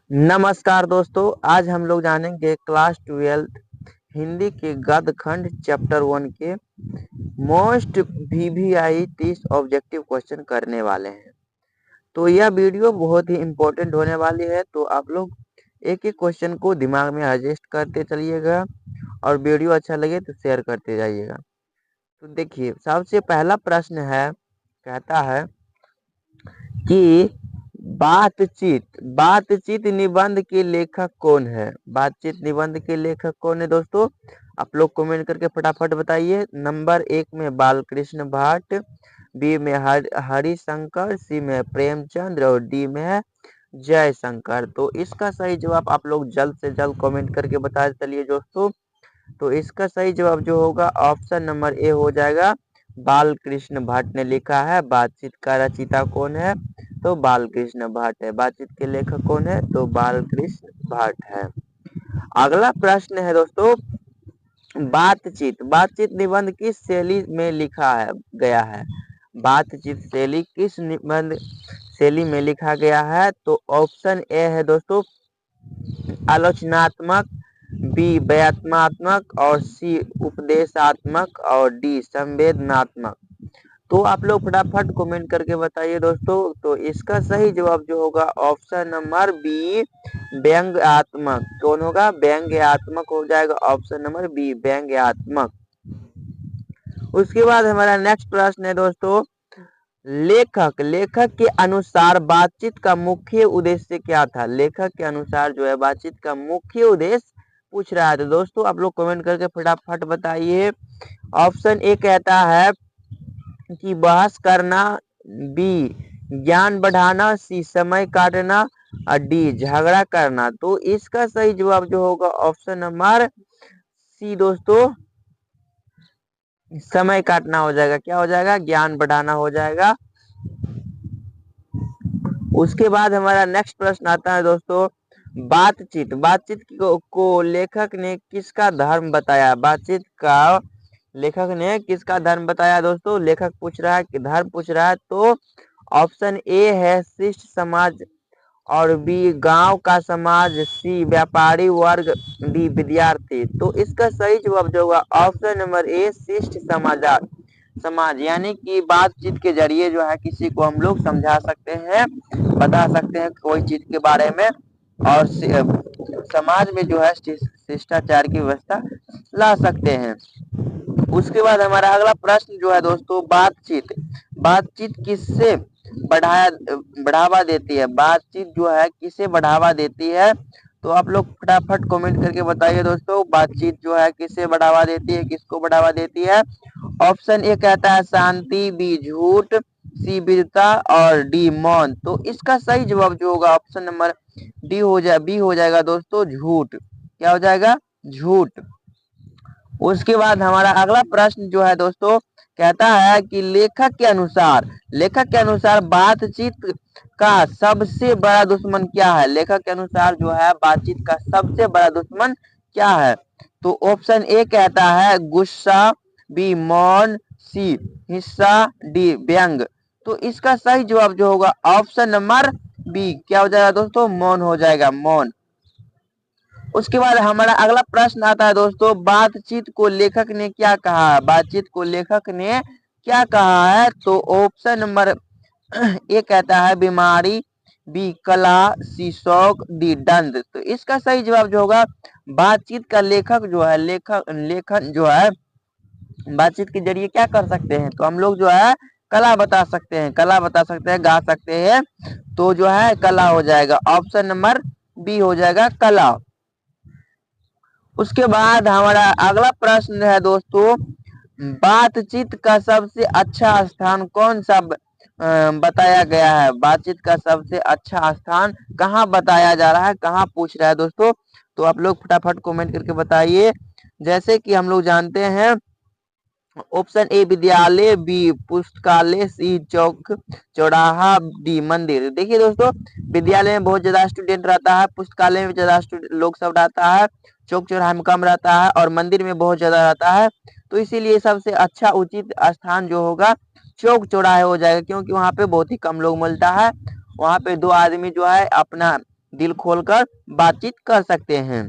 नमस्कार दोस्तों, आज हम लोग जानेंगे क्लास 12 हिंदी के गद्य खंड चैप्टर 1 के मोस्ट वीवीआई 30 ऑब्जेक्टिव क्वेश्चन करने वाले हैं। तो यह वीडियो बहुत ही इम्पोर्टेंट होने वाली है, तो आप लोग एक एक क्वेश्चन को दिमाग में एडजस्ट करते चलिएगा और वीडियो अच्छा लगे तो शेयर करते जाइएगा। तो देखिए, सबसे पहला प्रश्न है, कहता है कि बातचीत बातचीत निबंध के लेखक कौन है। बातचीत निबंध के लेखक कौन है दोस्तों, आप लोग कमेंट करके फटाफट बताइए। नंबर 1 में बालकृष्ण भाट, बी में हरिशंकर, सी में प्रेमचंद्र और डी में है जयशंकर। तो इसका सही जवाब आप लोग जल्द से जल्द कमेंट करके बता चलिए दोस्तों। तो इसका सही जवाब जो होगा ऑप्शन नंबर ए हो जाएगा, बालकृष्ण भाट ने लिखा है। बातचीत का रचयिता कौन है, तो बालकृष्ण भाट है। बातचीत के लेखक कौन है, तो बालकृष्ण भाट है। अगला प्रश्न है दोस्तों, बातचीत बातचीत निबंध किस शैली में लिखा है गया है। बातचीत शैली किस निबंध शैली में लिखा गया है, तो ऑप्शन ए है दोस्तों आलोचनात्मक, बी व्याख्यात्मक और सी उपदेशात्मक और डी संवेदनात्मक। तो आप लोग फटाफट कमेंट करके बताइए दोस्तों। तो इसका सही जवाब जो होगा ऑप्शन नंबर बी व्यंग्यात्मक। कौन होगा, व्यंग्यात्मक हो जाएगा ऑप्शन नंबर बी व्यंग्यात्मक। उसके बाद हमारा नेक्स्ट प्रश्न है दोस्तों, लेखक के अनुसार बातचीत का मुख्य उद्देश्य क्या था। लेखक के अनुसार जो है बातचीत का मुख्य उद्देश्य पूछ रहा है। तो दोस्तों आप लोग कमेंट करके फटाफट बताइए। ऑप्शन ए कहता है कि बहस करना, बी ज्ञान बढ़ाना, सी समय काटना और डी झगड़ा करना। तो इसका सही जवाब जो होगा ऑप्शन नंबर सी दोस्तों समय काटना हो जाएगा। क्या हो जाएगा, ज्ञान बढ़ाना हो जाएगा। उसके बाद हमारा नेक्स्ट प्रश्न आता है दोस्तों, बातचीत को लेखक ने किसका धर्म बताया। बातचीत का लेखक ने किसका धर्म बताया दोस्तों। लेखक पूछ रहा है कि धर्म पूछ रहा है। तो ऑप्शन ए है शिष्ट समाज और बी गांव का समाज, सी व्यापारी वर्ग, डी विद्यार्थी। तो इसका सही जवाब जो होगा ऑप्शन नंबर ए शिष्ट समाज, यानी कि बातचीत के जरिए जो है किसी को हम लोग समझा सकते हैं, बता सकते हैं कोई चीज के बारे में, और समाज में जो है शिष्टाचार की व्यवस्था ला सकते हैं। उसके बाद हमारा अगला प्रश्न जो है दोस्तों, बातचीत किससे बढ़ावा देती है। बातचीत जो है किसे बढ़ावा देती है। तो आप लोग फटाफट कमेंट करके बताइए दोस्तों, बातचीत जो है किसे बढ़ावा देती है, किसको बढ़ावा देती है। ऑप्शन ए कहता है शांति, बी झूठ, सी विद्वता और डी मौन। तो इसका सही जवाब जो होगा ऑप्शन नंबर बी हो जाएगा दोस्तों झूठ। क्या हो जाएगा, झूठ। उसके बाद हमारा अगला प्रश्न जो है दोस्तों, कहता है कि लेखक के अनुसार बातचीत का सबसे बड़ा दुश्मन क्या है। लेखक के अनुसार जो है बातचीत का सबसे बड़ा दुश्मन क्या है। तो ऑप्शन ए कहता है गुस्सा, बी मौन, सी हिस्सा, डी व्यंग। तो इसका सही जवाब जो होगा ऑप्शन नंबर बी क्या हो जाएगा दोस्तों, मौन हो जाएगा, मौन। उसके बाद हमारा अगला प्रश्न आता है दोस्तों, बातचीत को लेखक ने क्या कहा है। बातचीत को लेखक ने क्या कहा है। तो ऑप्शन नंबर ए कहता है बीमारी, बी कला, सी शौक, डी दंड। तो इसका सही जवाब जो होगा, बातचीत का लेखक जो है लेखन जो है बातचीत के जरिए क्या कर सकते हैं। तो हम लोग जो है कला बता सकते हैं, गा सकते हैं। तो जो है कला हो जाएगा, ऑप्शन नंबर बी हो जाएगा कला। उसके बाद हमारा अगला प्रश्न है दोस्तों, बातचीत का सबसे अच्छा स्थान कौन सा बताया गया है। बातचीत का सबसे अच्छा स्थान कहाँ बताया जा रहा है, कहाँ पूछ रहा है दोस्तों। तो आप लोग फटाफट कमेंट करके बताइए। जैसे कि हम लोग जानते हैं, ऑप्शन ए विद्यालय, बी पुस्तकालय, सी चौक चौराहा, डी मंदिर। देखिए दोस्तों, विद्यालय में बहुत ज्यादा स्टूडेंट रहता है, पुस्तकालय में ज्यादा लोग सब रहता है, चौक चौराहा में कम रहता है और मंदिर में बहुत ज्यादा रहता है। तो इसीलिए सबसे अच्छा उचित स्थान जो होगा चौक चौराहे हो जाएगा, क्योंकि वहां पे बहुत ही कम लोग मिलता है। वहां पे दो आदमी जो है अपना दिल खोलकर बातचीत कर सकते हैं।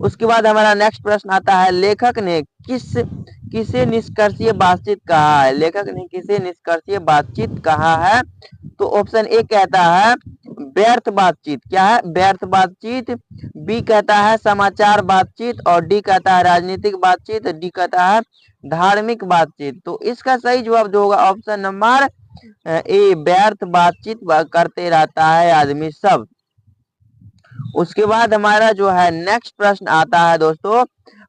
उसके बाद हमारा नेक्स्ट प्रश्न आता है, लेखक ने किसे निष्कर्षीय बातचीत कहा है? लेखक ने किसे निष्कर्षीय बातचीत कहा है? तो ऑप्शन ए कहता है व्यर्थ बातचीत। क्या है? व्यर्थ बातचीत। बी कहता है समाचार बातचीत, और डी कहता है राजनीतिक बातचीत, डी कहता है धार्मिक बातचीत। तो इसका सही जवाब जो होगा ऑप्शन नंबर ए, व्यर्थ बातचीत करते रहता है आदमी सब। उसके बाद हमारा जो है नेक्स्ट प्रश्न आता है दोस्तों,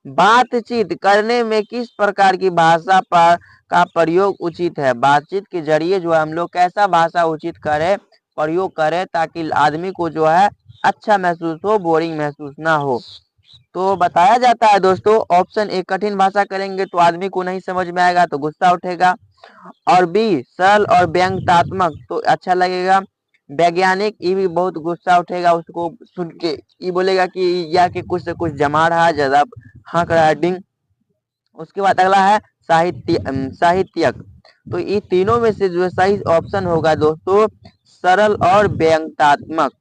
बातचीत करने में किस प्रकार की भाषा का प्रयोग उचित है? बातचीत के जरिए जो है हम लोग कैसा भाषा उचित करें, प्रयोग करें, ताकि आदमी को जो है अच्छा महसूस हो, बोरिंग महसूस ना हो। तो बताया जाता है दोस्तों, ऑप्शन ए कठिन भाषा करेंगे तो आदमी को नहीं समझ में आएगा तो गुस्सा उठेगा, और बी सरल और व्यंग्यात्मक तो अच्छा लगेगा। वैज्ञानिक ये भी बहुत गुस्सा उठेगा उसको सुन के, ये बोलेगा कि या कि कुछ से कुछ जमा रहा है, ज्यादा हाँक रहा है डिंग। उसके बाद अगला है साहित्यक। तो ये तीनों में से जो सही ऑप्शन होगा दोस्तों सरल और व्यंग्यात्मक।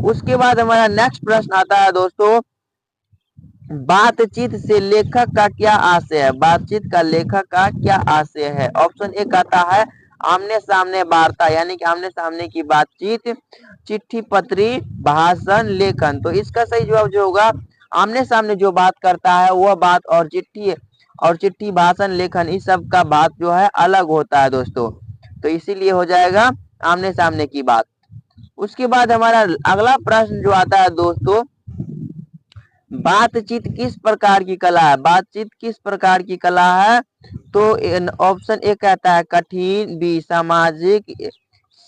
उसके बाद हमारा नेक्स्ट प्रश्न आता है दोस्तों, बातचीत से लेखक का क्या आशय है? बातचीत का लेखक का क्या आशय है? ऑप्शन ए कहता है आमने सामने वार्ता, यानी कि आमने सामने की बातचीत, चिट्ठी पत्री भाषण लेखन। तो इसका सही जवाब जो होगा आमने सामने जो बात करता है वह बात, और चिट्ठी भाषण लेखन इस सब का बात जो है अलग होता है दोस्तों। तो इसीलिए हो जाएगा आमने सामने की बात। उसके बाद हमारा अगला प्रश्न जो आता है दोस्तों, बातचीत किस प्रकार की कला है? बातचीत किस प्रकार की कला है? तो ऑप्शन ए कहता है कठिन, बी सामाजिक,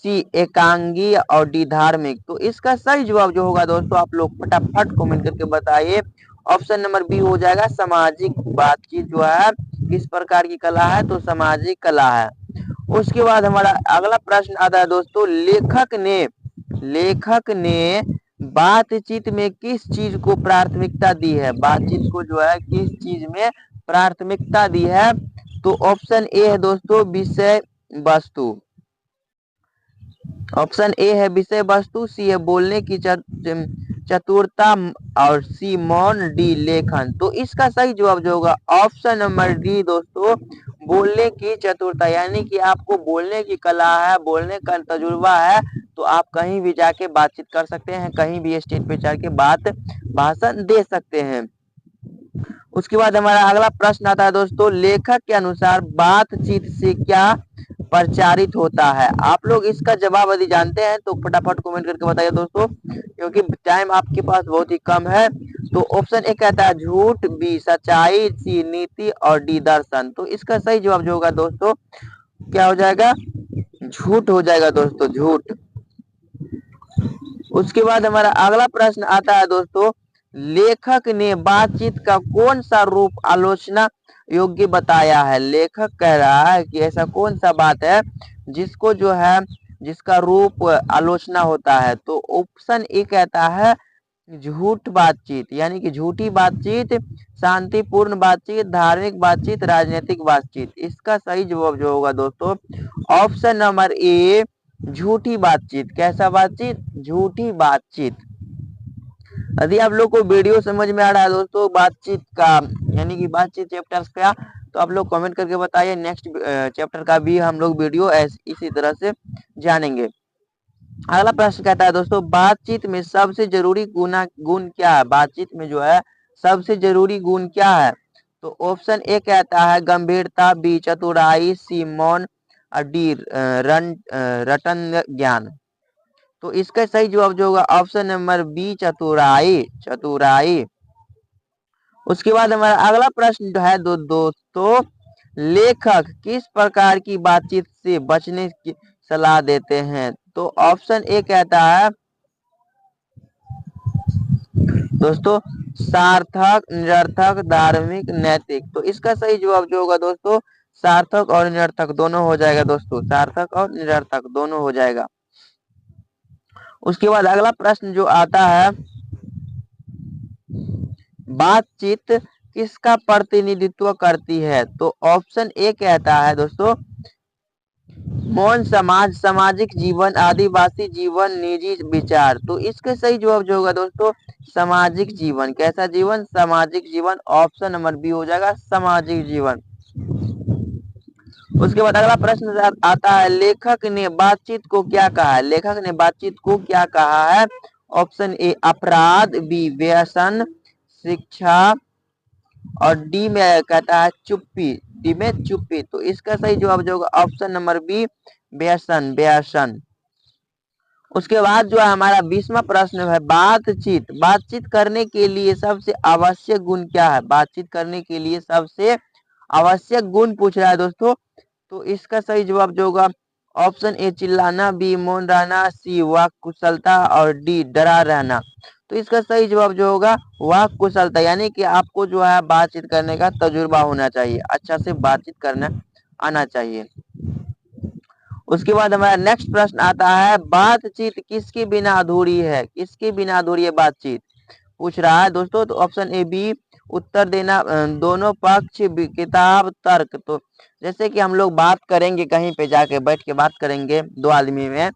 सी एकांगी, और डी धार्मिक। तो इसका सही जवाब जो होगा दोस्तों आप लोग फटाफट कमेंट करके बताइए। ऑप्शन नंबर बी हो जाएगा सामाजिक। बातचीत जो है किस प्रकार की कला है? तो सामाजिक कला है। उसके बाद हमारा अगला प्रश्न आता है दोस्तों, लेखक ने बातचीत में किस चीज को प्राथमिकता दी है? बातचीत को जो है किस चीज में प्राथमिकता दी है? तो ऑप्शन ए है दोस्तों विषय वस्तु। ऑप्शन ए है विषय वस्तु, सी है बोलने की चतुरता, और सी मौन, डी लेखन। तो इसका सही जवाब जो होगा ऑप्शन नंबर डी दोस्तों बोलने की चतुरता, यानी कि आपको बोलने की कला है, बोलने का तजुर्बा है, तो आप कहीं भी जाके बातचीत कर सकते हैं, कहीं भी स्टेज पे जाके भाषण दे सकते हैं। उसके बाद हमारा अगला प्रश्न आता है दोस्तों, लेखक के अनुसार बातचीत से क्या प्रचारित होता है? आप लोग इसका जवाब यदि जानते हैं तो फटाफट कमेंट करके बताइए दोस्तों, क्योंकि टाइम आपके पास बहुत ही कम है। तो ऑप्शन ए कहता है झूठ, बी सच्चाई, सी नीति, और डी दर्शन। तो इसका सही जवाब जो होगा दोस्तों क्या हो जाएगा? झूठ हो जाएगा दोस्तों, झूठ। उसके बाद हमारा अगला प्रश्न आता है दोस्तों, लेखक ने बातचीत का कौन सा रूप आलोचना योग्य बताया है? लेखक कह रहा है कि ऐसा कौन सा बात है जिसको जो है जिसका रूप आलोचना होता है? तो ऑप्शन ए कहता है झूठ बातचीत, यानी कि झूठी बातचीत, शांतिपूर्ण बातचीत, धार्मिक बातचीत, राजनीतिक बातचीत। इसका सही जवाब जो होगा दोस्तों ऑप्शन नंबर ए झूठी बातचीत। कैसा बातचीत? झूठी बातचीत। यदि आप लोग को वीडियो समझ में आ रहा है दोस्तों बातचीत का, यानी कि बातचीत चैप्टर का, तो आप लोग कमेंट करके बताइए, नेक्स्ट चैप्टर का भी हम लोग वीडियो इसी तरह से जानेंगे। अगला प्रश्न कहता है दोस्तों, बातचीत में सबसे जरूरी गुण क्या है? बातचीत में जो है सबसे जरूरी गुण क्या है? तो ऑप्शन ए कहता है गंभीरता, बी चतुराई, सी मौन, और डी रटन ज्ञान। तो इसका सही जवाब जो होगा ऑप्शन नंबर बी चतुराई, चतुराई। उसके बाद हमारा अगला प्रश्न जो है दोस्तों, लेखक किस प्रकार की बातचीत से बचने की सलाह देते हैं? तो ऑप्शन ए कहता है दोस्तों सार्थक, निरर्थक, धार्मिक, नैतिक। तो इसका सही जवाब जो होगा दोस्तों सार्थक और निरर्थक दोनों हो जाएगा दोस्तों, सार्थक और निरर्थक दोनों हो जाएगा। उसके बाद अगला प्रश्न जो आता है, बातचीत किसका प्रतिनिधित्व करती है? तो ऑप्शन ए कहता है दोस्तों मौन समाज, सामाजिक जीवन, आदिवासी जीवन, निजी विचार। तो इसका सही जवाब जो होगा दोस्तों सामाजिक जीवन। कैसा जीवन? सामाजिक जीवन। ऑप्शन नंबर बी हो जाएगा सामाजिक जीवन। उसके बाद अगला प्रश्न आता है लेखक ने बातचीत को क्या कहा है? लेखक ने बातचीत को क्या कहा है? ऑप्शन ए अपराध, बी व्यसन, शिक्षा और डी में कहता है चुप्पी। डी में चुप्पी। तो इसका सही जवाब जो होगा ऑप्शन नंबर बी व्यसन, व्यसन। उसके बाद जो है हमारा 20वां प्रश्न है बातचीत। बातचीत करने के लिए सबसे आवश्यक गुण क्या है? बातचीत करने के लिए सबसे आवश्यक गुण पूछ रहा है दोस्तों। तो इसका सही जवाब जो होगा ऑप्शन ए चिल्लाना, बी मौन रहना, सी वाक कुशलता और डी डरा रहना। तो इसका सही जवाब जो होगा वाक कुशलता, यानी कि आपको जो है बातचीत करने का तजुर्बा होना चाहिए, अच्छा से बातचीत करना आना चाहिए। उसके बाद हमारा नेक्स्ट प्रश्न आता है बातचीत किसके बिना अधूरी है? किसके बिना अधूरी है बातचीत पूछ रहा है दोस्तों। तो ऑप्शन ए बी उत्तर देना, दोनों पक्ष, किताब, तर्क। तो जैसे कि हम लोग बात करेंगे कहीं पे जाके बैठ के बात करेंगे दो आदमी में,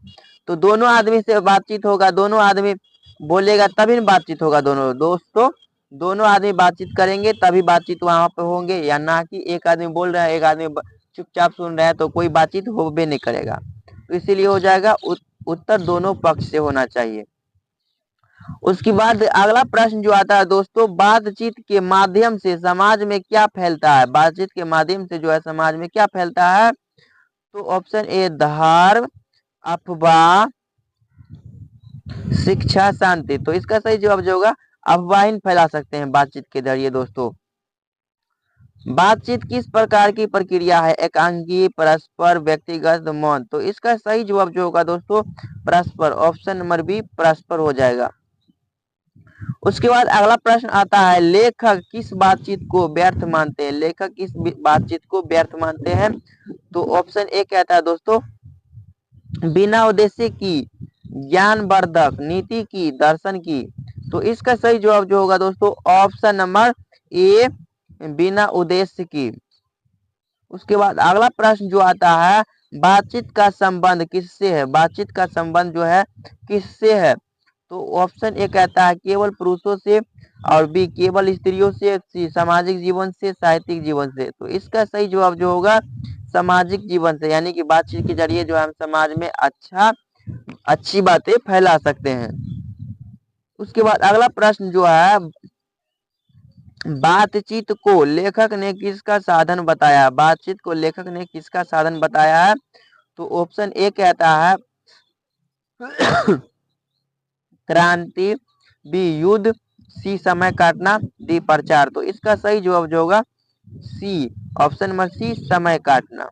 तो दोनों आदमी से बातचीत होगा, दोनों आदमी बोलेगा तभी बातचीत होगा। दोनों दोस्तों दोनों आदमी बातचीत करेंगे तभी बातचीत वहां पे होंगे, या ना कि एक आदमी बोल रहा है एक आदमी चुपचाप सुन रहा है तो कोई बातचीत हो भी नहीं करेगा। तो इसीलिए हो जाएगा उत्तर दोनों पक्ष से होना चाहिए। उसके बाद अगला प्रश्न जो आता है दोस्तों बातचीत के माध्यम से समाज में क्या फैलता है? बातचीत के माध्यम से जो है समाज में क्या फैलता है? तो ऑप्शन ए धर्म, अफवाह, शिक्षा, शांति। तो इसका सही जवाब जो होगा अफवाह फैला सकते हैं बातचीत के जरिए दोस्तों। बातचीत किस प्रकार की प्रक्रिया है? एकांकी, परस्पर, व्यक्तिगत, मौन। तो इसका सही जवाब जो होगा दोस्तों परस्पर। ऑप्शन नंबर बी परस्पर हो जाएगा। उसके बाद अगला प्रश्न आता है लेखक किस बातचीत को व्यर्थ मानते हैं? लेखक किस बातचीत को व्यर्थ मानते हैं? तो ऑप्शन ए कहता है दोस्तों बिना उद्देश्य की, ज्ञानवर्धक, नीति की, दर्शन की। तो इसका सही जवाब जो होगा दोस्तों ऑप्शन नंबर ए बिना उद्देश्य की। उसके बाद अगला प्रश्न जो आता है बातचीत का संबंध किससे है? बातचीत का संबंध जो है किससे है? तो ऑप्शन ए कहता है केवल पुरुषों से, और बी केवल स्त्रियों से, सी सामाजिक जीवन से, साहित्यिक जीवन से। तो इसका सही जवाब जो होगा सामाजिक जीवन से, यानी कि बातचीत के जरिए जो हम समाज में अच्छी बातें फैला सकते हैं। उसके बाद अगला प्रश्न जो है बातचीत को लेखक ने किसका साधन बताया? बातचीत को लेखक ने किसका साधन बताया है? तो ऑप्शन ए कहता है क्रांति, बी युद्ध, सी समय काटना, डी प्रचार। तो इसका सही जवाब जो होगा सी, ऑप्शन नंबर सी समय काटना।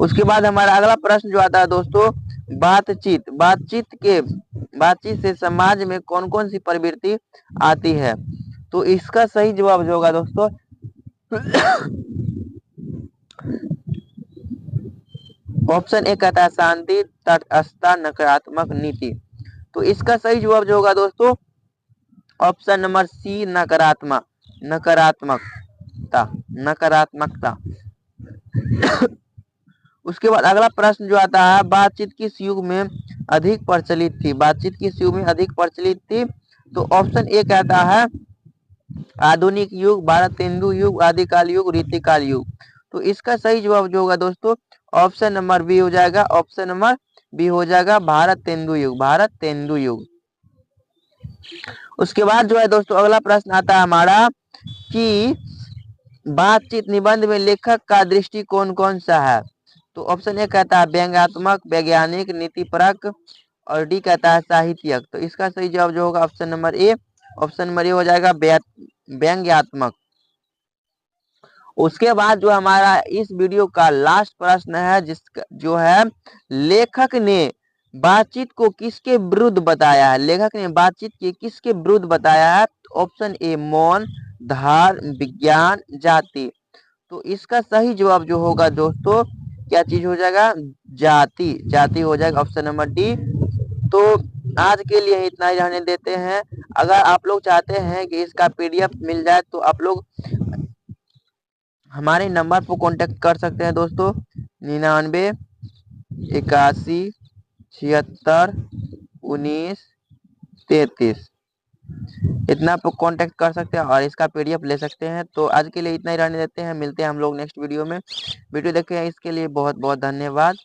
उसके बाद हमारा अगला प्रश्न जो आता है दोस्तों बातचीत से समाज में कौन कौन सी प्रवृत्ति आती है? तो इसका सही जवाब जो होगा दोस्तों ऑप्शन ए कहता है शांति, तटस्थता, नकारात्मक, नीति। तो इसका सही जवाब जो होगा दोस्तों ऑप्शन नंबर सी नकारात्मकता। उसके बाद अगला प्रश्न जो आता है बातचीत किस युग में अधिक प्रचलित थी? बातचीत किस युग में अधिक प्रचलित थी? तो ऑप्शन ए कहता है आधुनिक युग, भारतेंदु युग, आदिकाल युग, रीतिकाल युग। तो इसका सही जवाब जो होगा दोस्तों ऑप्शन नंबर बी हो जाएगा। ऑप्शन नंबर बी हो जाएगा भारतेंदु युग। उसके बाद जो है दोस्तों अगला प्रश्न आता है हमारा कि बातचीत निबंध में लेखक का दृष्टिकोण कौन सा है? तो ऑप्शन ए कहता है व्यंग्यात्मक, वैज्ञानिक, नीतिपरक और डी कहता है साहित्यिक। तो इसका सही जवाब जो होगा ऑप्शन नंबर ए हो जाएगा व्यंग्यात्मक। उसके बाद जो हमारा इस वीडियो का लास्ट प्रश्न है जिसका जो है लेखक ने बातचीत को किसके विरुद्ध बताया है? लेखक ने बातचीत के किसके विरुद्ध बताया है? ऑप्शन ए मौन, धर्म, विज्ञान, जाति। तो इसका सही जवाब जो होगा दोस्तों क्या चीज हो जाएगा? जाति हो जाएगा, ऑप्शन नंबर डी। तो आज के लिए इतना ही रहने देते हैं। अगर आप लोग चाहते हैं कि इसका पीडीएफ मिल जाए तो आप लोग हमारे नंबर पर कांटेक्ट कर सकते हैं दोस्तों। 99 81 76 19 33। इतना आप कांटेक्ट कर सकते हैं और इसका पीडीएफ ले सकते हैं। तो आज के लिए इतना ही रहने देते हैं, मिलते हैं हम लोग नेक्स्ट वीडियो में। वीडियो देखे हैं इसके लिए बहुत बहुत धन्यवाद।